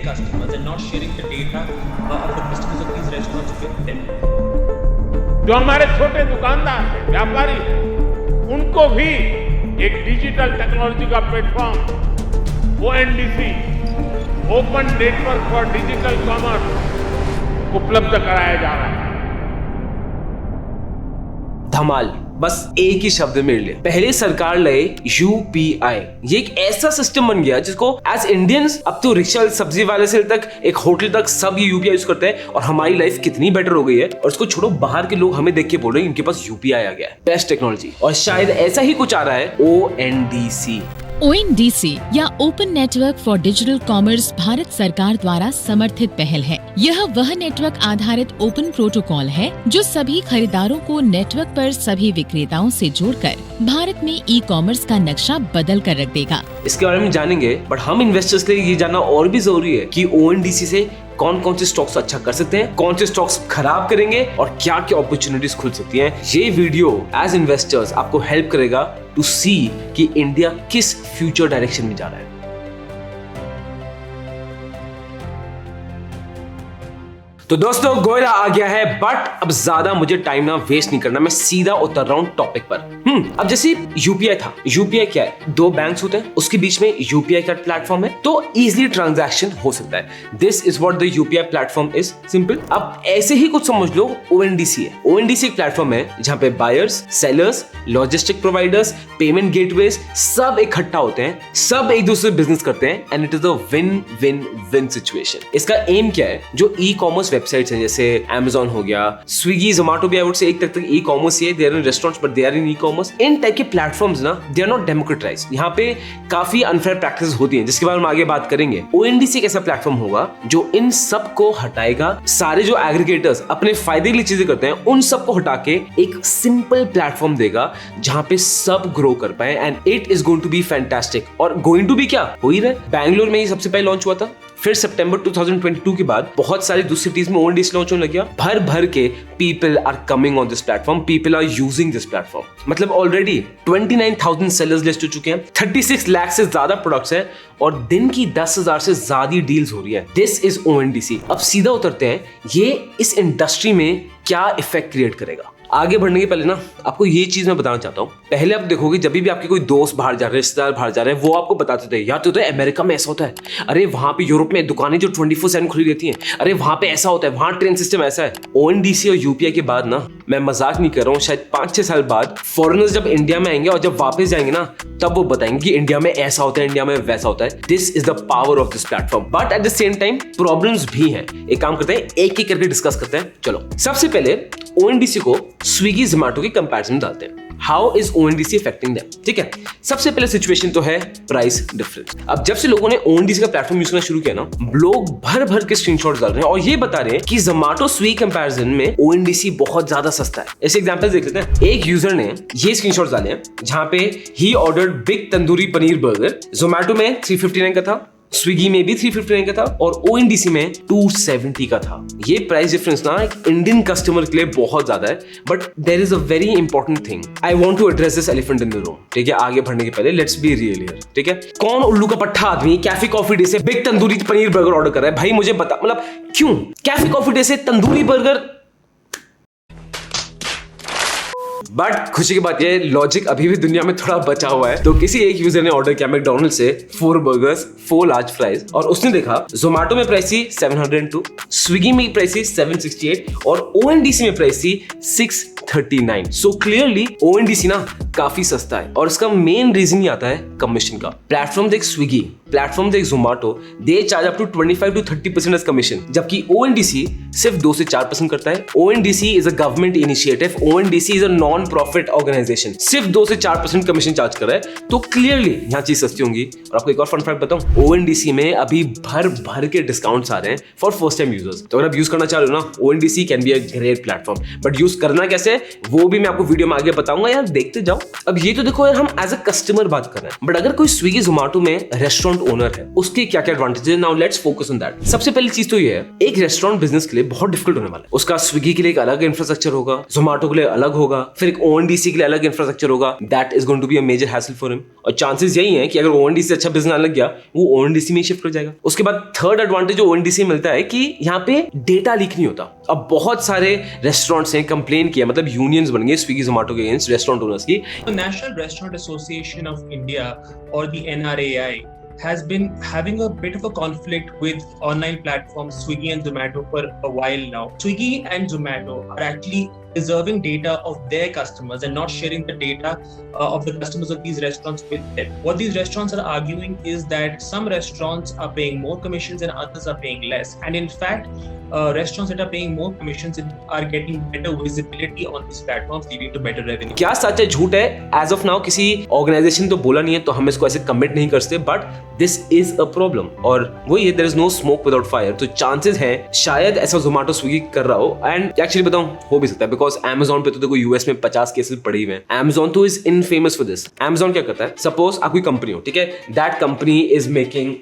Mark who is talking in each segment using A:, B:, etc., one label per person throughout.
A: their customers and not sharing the data of the customers of these restaurants with them.
B: जो हमारे छोटे दुकानदार हैं, व्यापारी हैं, उनको भी एक डिजिटल टेक्नोलॉजी का platform ONDC, open network for digital commerce उपलब्ध कराया जा रहा है।
C: धमाल, बस एक ही शब्द में ले, पहले सरकार लाए UPI। ये एक ऐसा सिस्टम बन गया जिसको एज इंडियंस अब तो रिक्शा सब्जी वाले से तक एक होटल तक सब ये UPI यूज करते हैं और हमारी लाइफ कितनी बेटर हो गई है। और इसको छोड़ो, बाहर के लोग हमें देख के बोल रहे हैं इनके पास UPI आ गया है, बेस्ट टेक्नोलॉजी। और शायद ऐसा ही कुछ आ रहा है ONDC।
D: ONDC या open network for digital commerce Bharat सरकार द्वारा समर्थित पहल है। यह वह नेटवर्क आधारित ओपन प्रोटोकॉल है जो सभी खरीदारों को नेटवर्क पर सभी विक्रेताओं से जोड़कर भारत में ई-कॉमर्स का नक्शा बदल कर रख देगा।
C: इसके बारे में जानेंगे, बट हम इन्वेस्टर्स के लिए ये जानना और भी जरूरी है कि ONDC से कौन कौन से स्टॉक्स अच्छा कर सकते हैं, कौन से स्टॉक्स खराब करेंगे और क्या क्या अपॉर्चुनिटीज खुल सकती हैं। ये वीडियो एज इन्वेस्टर्स आपको हेल्प करेगा टू सी कि इंडिया किस फ्यूचर डायरेक्शन में जा रहा है। तो दोस्तों, गोयला आ गया है, बट अब ज्यादा मुझे टाइम ना वेस्ट नहीं करना, मैं सीधा उतर रहा हूं टॉपिक पर। अब जैसे UPI था, UPI क्या है? दो बैंक्स होते हैं, उसके बीच में UPI का प्लेटफॉर्म है, तो इजीली ट्रांजैक्शन हो सकता है। This is what the UPI platform is, simple. अब ऐसे ही कुछ समझ लो ONDC है। ONDC एक प्लेटफॉर्म है जहां पे buyers, sellers, logistic providers, payment gateways सब इकट्ठा होते हैं, सब एक दूसरे से बिजनेस करते हैं and it is a win win win situation. इसका एम क्या है? जो ई-कॉमर्स वेबसाइट्स हैं जैसे Amazon हो गया, स्विगी, जोमेटो भी आई वुड से एक तक ई-कॉमर्स ही है, they are in restaurants but they are in e-commerce. इन टाइप के प्लेटफॉर्म्स ना, दे आर नॉट डेमोक्रेटाइज्ड। यहाँ पे काफी अनफेयर प्रैक्टिस होती हैं जिसके बारे में आगे बात करेंगे। ONDC एक ऐसा प्लेटफॉर्म होगा जो इन सब को हटाएगा। सारे जो एग्रीगेटर्स अपने फायदे के लिए चीजें करते हैं उन सब को हटा के एक सिंपल प्लेटफॉर्म देगा जहां पे सब ग्रो कर पाए and it is going to be fantastic. और गोइंग टू बी क्या हो ही रहा है, बैंगलोर में ही सबसे पहले लॉन्च हुआ था, फिर सितंबर 2022 के बाद बहुत सारी दूसरी सिटीज में ONDC लॉन्च होने लग गया। भर भर के people are coming on this platform, people are using this platform. मतलब ऑलरेडी 29,000 सेलर्स लिस्ट हो चुके हैं, 36 लाख से ज्यादा प्रोडक्ट्स हैं और दिन की 10,000 से ज्यादा डील्स हो रही है। This is ONDC। अब सीधा उतरते हैं, ये इस इंडस्ट्री में क्या इफेक्ट क्रिएट करेगा। आगे बढ़ने के पहले ना आपको ये चीज मैं बताना चाहता हूँ। पहले आप देखोगे जब भी आपके कोई दोस्त बाहर जा रहे हैं, रिश्तेदार बाहर जा रहे हैं, वो आपको बताते थे यार तो अमेरिका में ऐसा होता है, अरे वहां पे यूरोप में दुकानें जो 24/7 खुली रहती हैं, अरे वहां पे ऐसा होता है, वहां ट्रेन सिस्टम ऐसा है। ONDC और UPI के बाद ना, मैं मजाक नहीं कर रहा हूँ, शायद 5-6 साल बाद फॉरेनर्स जब इंडिया में आएंगे और जब वापस जाएंगे ना, तब वो बताएंगे कि इंडिया में ऐसा होता है, इंडिया में वैसा होता है। This is the power of this platform, but at the same time problems भी हैं। एक काम करते हैं, एक एक करके डिस्कस करते हैं। चलो, सबसे पहले ONDC को स्विगी, जोमेटो के कंपैरिजन में डालते हैं। How is ONDC affecting them? ठीक है, सबसे पहले सिचुएशन तो है प्राइस डिफरेंस। अब जब से लोगों ने ONDC का प्लेटफॉर्म यूज करना शुरू किया ना, लोग भर भर के स्क्रीनशॉट्स डाल रहे हैं और ये बता रहे हैं कि जोमेटो स्विगी कंपैरिजन में ONDC बहुत ज्यादा सस्ता है। ऐसे एग्जांपल देख लेते हैं। एक यूजर ने ये स्क्रीनशॉट्स डाले हैं जहां पे he ordered big tandoori paneer burger, Zomato में 359 का था, स्विगी में भी 359 का था और ONDC में 270 का था। ये प्राइस डिफरेंस ना एक इंडियन कस्टमर के लिए बहुत ज्यादा है, but there is a very important thing I want to address this elephant in the room. ठीक है, आगे बढ़ने के पहले लेट्स बी रियल हियर। ठीक है, कौन उल्लू का पट्टा आदमी कैफे कॉफी डे से big tandoori paneer burger order कर रहा है? भाई मुझे बता, मतलब क्यों कैफे कॉफी डे से तंदूरी बर्गर? बट खुशी की बात ये, लॉजिक अभी भी दुनिया में थोड़ा बचा हुआ है। तो किसी एक यूजर ने ऑर्डर किया मैकडॉनल्ड से 4 बर्गर्स, 4 लार्ज फ्राइज और उसने देखा जोमेटो में प्राइस थी 702, स्विगी में प्राइस थी 768 और ONDC में प्राइस थी 639। सो क्लियरली ONDC ना काफी सस्ता है और इसका मेन रीजन ही आता है कमीशन का। प्लेटफॉर्म देख स्विगी, प्लेटफॉर्म देख Zomato, they charge up to 25 to 30% as commission, जबकि ONDC सिर्फ 2 से 4% करता है। ONDC is a government initiative, ONDC is a non profit organisation, सिर्फ 2 से 4% कमीशन चार्ज कर रहा है। तो क्लियरली यहाँ चीज सस्ती होंगी। और आपको एक और फन फैक्ट बताऊं, ONDC में अभी भर भर के डिस्काउंट्स आ रहे हैं फॉर फर्स्ट टाइम यूजर्स। तो अगर आप यूज करना चाह रहे हो ना, ONDC can be a great platform, but use करना कैसे वो भी मैं आपको वीडियो में आगे बताऊंगा यार, देखते जाओ। अब ये तो देखो यार, हम एज अ कस्टमर बात कर रहे हैं, बट अगर कोई स्विगी जोमेटो में रेस्टोरेंट ओनर है, उसके क्या क्या एडवांटेज है, now let's focus on that. सबसे पहली चीज तो ये है, एक रेस्टोरेंट बिजनेस के लिए बहुत डिफिकल्ट होने वाला है। उसका स्विगी के लिए एक अलग इंफ्रास्ट्रक्चर होगा, जोमेटो के लिए अलग होगा, फिर एक ओएनडीसी के लिए अलग इंफ्रास्ट्रक्चर होगा। That is going to be a major hassle for him. और चांसेस यही है कि अगर ओएनडीसी से अच्छा बिजनेस आने लग गया, वो ओएनडीसी में ही शिफ्ट कर जाएगा। उसके बाद थर्ड एडवांटेज जो ओएनडीसी मिलता है कि यहाँ पे डेटा लीक नहीं होता। अब बहुत सारे रेस्टोरेंट्स हैं कंप्लेन किया, मतलब यूनियंस बन गए स्विगी जोमेटो के अगेंस्ट रेस्टोरेंट ओनर्स की।
A: The National Restaurant Association of India, or the NRAI, has been having a bit of a conflict with online platforms Swiggy and Zomato for a while now. Swiggy and Zomato are actually preserving data of their customers and not sharing the data of the customers of these restaurants with them. What these restaurants are arguing is that some restaurants are paying more commissions and others are paying less. And in fact, restaurants that are paying more commissions are getting better visibility on these platforms, leading to better revenue.
C: क्या सच है झूठ है, as of now किसी organisation तो बोला नहीं है, तो हम इसको ऐसे कमिट नहीं कर सकते, but this is a problem. और वही है, there is no smoke without fire. तो चांसेस है शायद ऐसा जोमेटो स्विगी कर रहा हो, एंड एक्चुअली बताऊं हो भी सकता है, बिकॉज Amazon पे तो देखो यूएस में 50 केसेस पड़े हुए हैं। Amazon तो is infamous for this. Amazon क्या करता है, सपोज आप कोई कंपनी हो, ठीक है, that company is making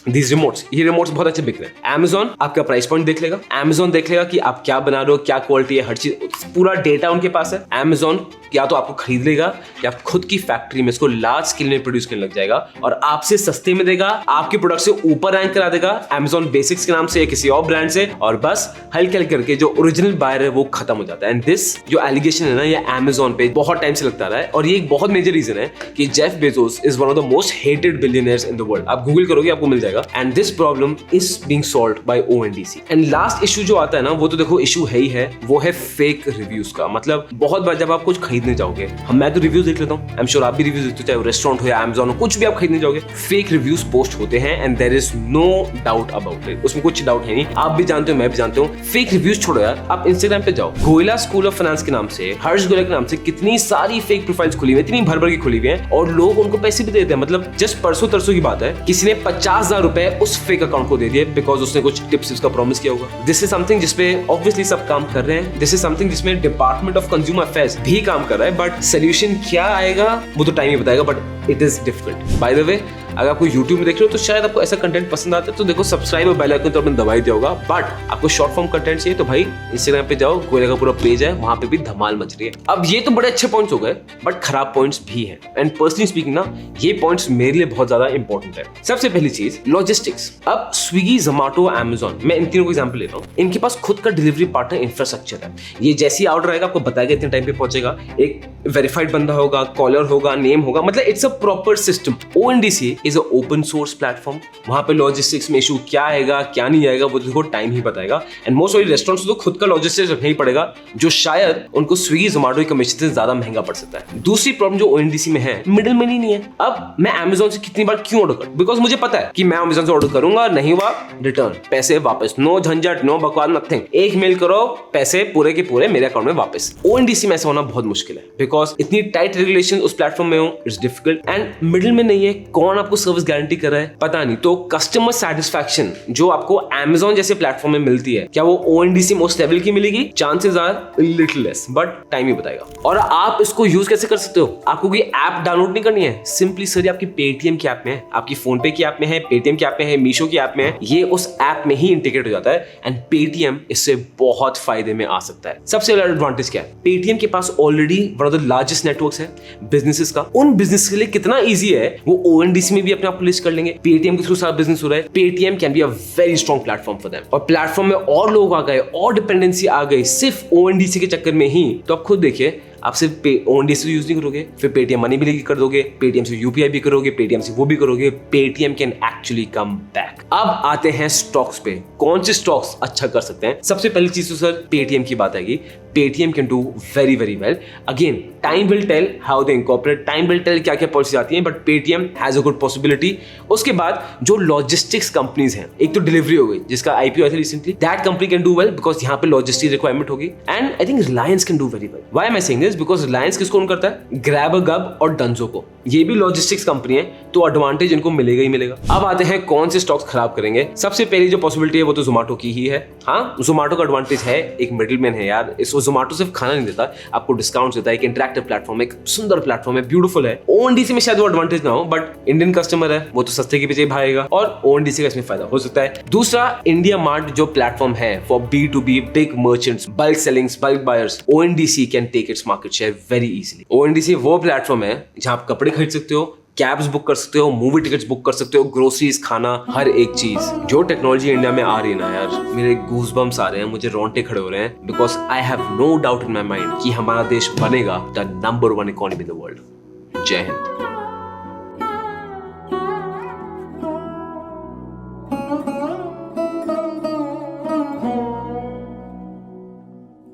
C: these remotes, ये रिमोट्स बहुत अच्छे बिक रहे हैं। Amazon आपका प्राइस पॉइंट देख लेगा, Amazon देख लेगा कि आप क्या बना रहे हो, क्या क्वालिटी है, हर चीज, पूरा डेटा उनके पास है। Amazon या तो आपको खरीद लेगा या खुद की फैक्ट्री में इसको लार्ज स्केल में प्रोड्यूस करने लग जाएगा और आपसे सस्ते में देगा, आपके प्रोडक्ट से ऊपर रैंक करा देगा Amazon बेसिक्स के नाम से या किसी और ब्रांड से, और बस हल्के हल्के करके जो ओरिजिनल बायर है वो खत्म हो जाता है। एंड दिस जो एलिगेशन है ना, ये Amazon पे बहुत टाइम से लगता रहा है, और ये एक बहुत मेजर रीजन है कि Jeff Bezos is one of the most hated billionaires in the world. आप गूगल करोगे आपको मिल जाएगा। And this problem is being solved by ONDC. And last issue जो आता है ना, वो तो देखो इशू है ही है, वो है फेक रिव्यूज का। मतलब बहुत बार जब आप कुछ खरीदने जाओगे, मैं तो रिव्यूज देख लेता हूँ, आई एम श्योर आप भी रिव्यूज देखते हो, चाहे रेस्टोरेंट हो या Amazon हो, कुछ भी आप खरीदने जाओगे, फेक रिव्यूज पोस्ट होते हैं, and there is no doubt about it. उसमें कुछ डाउट है नहीं, आप भी जानते हो, मैं भी जानता हूँ। फेक रिव्यूज छोड़ो यार, आप इंस्टाग्राम पे जाओ, गोयला स्कूल ऑफ फाइनेंस के नाम से, हर्ष गोयला के नाम से कितनी सारी फेक प्रोफाइल्स खुली हुई है, इतनी भर भर की खुली हुई है, और लोग उनको पैसे भी देते हैं। मतलब जस्ट परसों तरसों की बात है, किसी ने 50,000 रुपए उस फेक अकाउंट को दे दिए बिकॉज उसने कुछ टिप्स उसका प्रॉमिस किया होगा। दिस इज समथिंग जिसपे ऑब्वियसली सब काम कर रहे हैं, दिस इज समथिंग जिसमें डिपार्टमेंट ऑफ कंज्यूमर अफेयर्स भी काम कर रहा है, बट सोल्यूशन क्या आएगा वो तो टाइम ही बताएगा, but it is difficult. By the way, अगर आपको YouTube में देख रहे हो तो शायद आपको ऐसा कंटेंट पसंद आता है, तो देखो सब्सक्राइब और बेल आइकन तो आपने दबाई दिया होगा, बट आपको शॉर्ट फॉर्म कंटेंट चाहिए तो भाई इंस्टाग्राम पे जाओ, गोयला का पूरा पेज है, वहां पे भी धमाल मच रही है। अब ये तो बड़े अच्छे पॉइंट्स हो गए, बट खराब पॉइंट्स भी हैं, एंड पर्सनली स्पीकिंग ना, ये पॉइंट्स मेरे लिए बहुत ज्यादा इंपॉर्टेंट है। सबसे पहली चीज लॉजिस्टिक्स। अब स्विगी, जोमेटो, Amazon, मैं इन तीनों को एग्जांपल लेता हूँ, इनके पास खुद का डिलीवरी पार्टनर इंफ्रास्ट्रक्चर है। ये जैसे ही ऑर्डर आएगा आपको बताएगा इतने टाइम पे पहुंचेगा, एक वेरीफाइड बंदा होगा, कॉलर होगा, नेम होगा, मतलब it's a proper system. ONDC is a open source platform, वहां पे लॉजिस्टिक्स में इशू क्या आएगा क्या नहीं आएगा वो देखो टाइम ही बताएगा। एंड मोस्ट ऑफ रेस्टोरेंट्स तो खुद का लॉजिस्टिक्स रखना ही पड़ेगा, जो शायद उनको स्विगी जोमेटो की कमीशन से ज्यादा महंगा पड़ सकता है। दूसरी प्रॉब्लम जो ओएनडीसी में है, मिडिल मैन ही नहीं है। अब मैं Amazon से कितनी बार क्यों ऑर्डर करूं, बिकॉज मुझे पता है कि मैं Amazon से ऑर्डर करूंगा, नहीं हुआ रिटर्न, पैसे वापस, नो झंझट, नो बकवास, नथिंग। एक मेल करो, पैसे पूरे के पूरे मेरे अकाउंट में वापस। ओएनडीसी में ऐसा होना बहुत मुश्किल है, बिकॉज इतनी टाइट रेगुलेशन उस प्लेटफॉर्म में हो, इट्स डिफिकल्ट, एंड मिडिल में नहीं है। कौन आपको सर्विस गारंटी कर रहा है पता नहीं। तो कस्टमर सेटिस्फैक्शन जो आपको Amazon जैसे प्लेटफॉर्म में मिलती है, क्या वो ओएनडीसी मोस्ट लेवल की मिलेगी? Chances are little less, but time ही बताएगा। और आप इसको यूज कैसे कर सकते हो? आपको कोई ऐप डाउनलोड नहीं करनी है, सिंपली सर आपकी पेटीएम की ऐप में है, आपकी फोन पे की ऐप में है, पेटीएम की ऐप में है, मीशो की ऐप में है, ये उस ऐप में ही इंटीग्रेट हो जाता है, एंड पेटीएम इससे बहुत फायदे में आ सकता है। सबसे बड़ा एडवांटेज क्या है, पेटीएम के पास already one of the largest networks है बिजनेसेस का। उन बिजनेस के लिए कितना ईजी है, वो ओएनडीसी में भी अपने आप लिस्ट कर लेंगे। पेटीएम के थ्रू सारा बिजनेस हो रहा है, Paytm can be a very strong platform for them. और प्लेटफॉर्म में और लोग आ गए और डिपेंडेंसी आ गई सिर्फ ओएनडीसी के चक्कर में ही, तो आप खुद देखिए, आप सिर्फ ओएनडीसी यूज नहीं करोगे, फिर पेटीएम मनी भी कर दोगे, पेटीएम से यूपीआई भी करोगे, पेटीएम से वो भी करोगे, Paytm can actually come back. अब आते हैं स्टॉक्स पे, कौन से स्टॉक्स अच्छा कर सकते हैं। सबसे पहली चीज तो सर पेटीएम की बात आएगी। Paytm can do very very well. Again time will tell how they incorporate, time will tell क्या क्या पॉलिसी आती है, but Paytm has a good possibility. उसके बाद जो लॉजिस्टिक्स कंपनीज हैं, एक तो डिलीवरी हो गई जिसका आईपीओ आया था recently, that company can do well because यहाँ पे लॉजिस्टिक रिक्वायरमेंट होगी। And I think Reliance can do very well. Why am I saying this, is because Reliance किसको ओन करता है? ग्रैब गब और डंजो को। ये भी लॉजिस्टिक्स कंपनी है, तो एडवांटेज इनको मिलेगा ही मिलेगा। अब आते हैं कौन से स्टॉक्स खराब करेंगे। सबसे पहली जो पॉसिबिलिटी है वो तो जोमेटो की ही है। हाँ, जोमेटो का एडवांटेज है, एक मिडिलमैन है यार। इसको जोमेटो सिर्फ खाना नहीं देता, आपको डिस्काउंट देता है, एक इंटरेक्टिव प्लेटफॉर्म, एक सुंदर प्लेटफॉर्म है, ब्यूटीफुल है। ओएनडीसी में शायद वो एडवांटेज ना हो, बट इंडियन कस्टमर है, वो तो सस्ते के पीछे भागेगा और ओएनडीसी का इसमें फायदा हो सकता है। दूसरा, इंडिया मार्ट जो प्लेटफॉर्म है for B2B big merchants, bulk sellings, bulk buyers, ONDC can take its market share very easily. ONDC वो प्लेटफॉर्म है जहां आप कपड़े खरीद सकते हो, कैब्स बुक कर सकते हो, मूवी टिकट्स बुक कर सकते हो, ग्रोसरीज, खाना, हर एक चीज। जो टेक्नोलॉजी इंडिया में आ रही है ना यार, मेरे गूज़बम्स आ रहे हैं, मुझे रोंगटे खड़े हो रहे हैं, because I have no doubt in my mind कि हमारा देश बनेगा the number 1 economy in the world. जय हिंद।